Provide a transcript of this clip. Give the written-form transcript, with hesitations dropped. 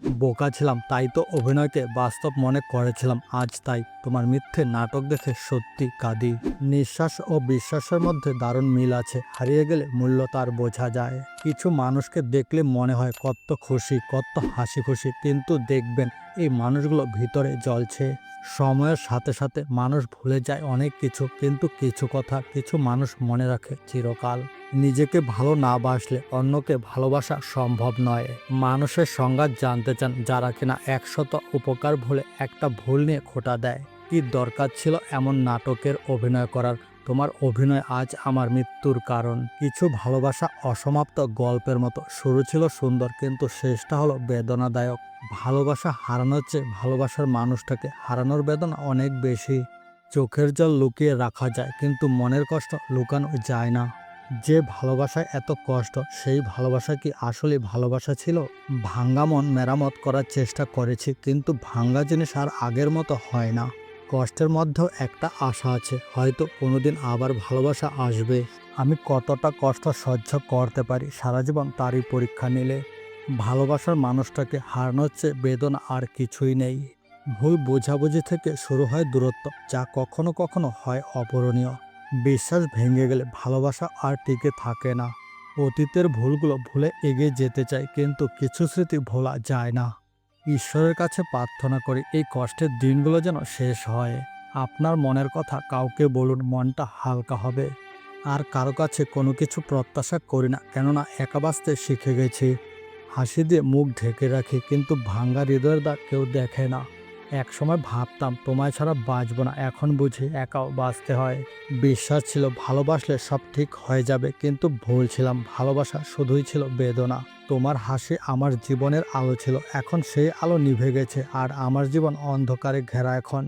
বোকা ছিলাম, তাই তো অভিনয়কে বাস্তব মনে করেছিলাম। আজ তাই তোমার মিথ্যে নাটক দেখে সত্যি কাঁদি। নিঃশ্বাস ও বিশ্বাসের মধ্যে দারুণ মিল আছে, হারিয়ে গেলে মূল্য তার বোঝা যায়। কিছু মানুষকে দেখলে মনে হয় কত খুশি, কত হাসি খুশি, কিন্তু দেখবেন এই মানুষগুলো ভিতরে জ্বলছে। সময়ের সাথে সাথে মানুষ ভুলে যায় অনেক কিছু, কিন্তু কিছু কথা কিছু মানুষ মনে রাখে চিরকাল। নিজেকে ভালো না বাসলে অন্যকে ভালোবাসা সম্ভব নয়। মানুষের সংজ্ঞা জানতে চান যারা কিনা ১০০ উপকার ভুলে একটা ভুল নিয়ে খোঁটা দেয়। কি দরকার ছিল এমন নাটকের অভিনয় করার? তোমার অভিনয় আজ আমার মৃত্যুর কারণ। কিছু ভালোবাসা অসমাপ্ত গল্পের মতো, শুরু ছিল সুন্দর কিন্তু শেষটা হলো বেদনাদায়ক। ভালোবাসা হারানোর চেয়ে ভালোবাসার মানুষটাকে হারানোর বেদনা অনেক বেশি। চোখের জল লুকিয়ে রাখা যায়, কিন্তু মনের কষ্ট লুকানো যায় না। যে ভালোবাসায় এত কষ্ট, সেই ভালোবাসা কি আসলে ভালোবাসা ছিল? ভাঙ্গা মন মেরামত করার চেষ্টা করেছি, কিন্তু ভাঙ্গা জিনিস আর আগের মতো হয় না। কষ্টের মধ্যেও একটা আশা আছে, হয়তো কোনোদিন আবার ভালোবাসা আসবে। আমি কতটা কষ্ট সহ্য করতে পারি সারা জীবন তারই পরীক্ষা নিলে। ভালোবাসার মানুষটাকে হারানোর চেয়ে বেদনা আর কিছুই নেই। ভুল বোঝাবুঝি থেকে শুরু হয় দূরত্ব, যা কখনো কখনো হয় অপূরণীয়। বিশ্বাস ভেঙে গেলে ভালোবাসা আর টিকে থাকে না। অতীতের ভুলগুলো ভুলে এগিয়ে যেতে চাই, কিন্তু কিছু স্মৃতি ভোলা যায় না। ঈশ্বরের কাছে প্রার্থনা করি এই কষ্টের দিনগুলো যেন শেষ হয়। আপনার মনের কথা কাউকে বলুন, মনটা হালকা হবে। আর কারো কাছে কোনো কিছু প্রত্যাশা করি না, কেননা একা বাঁচতে শিখে গেছি। হাসি দিয়ে মুখ ঢেকে রাখি, কিন্তু ভাঙ্গা হৃদয়ের দাগ কেউ দেখে না। একসময় ভাবতাম তোমায় ছাড়া বাঁচব না, এখন বুঝি একাও বাঁচতে হয়। বিশ্বাস ছিল ভালোবাসলে সব ঠিক হয়ে যাবে, কিন্তু ভুল ছিলাম, ভালোবাসা শুধুই ছিল বেদনা। তোমার হাসি আমার জীবনের আলো ছিল, এখন সেই আলো নিভে গেছে আর আমার জীবন অন্ধকারে ঘেরা এখন।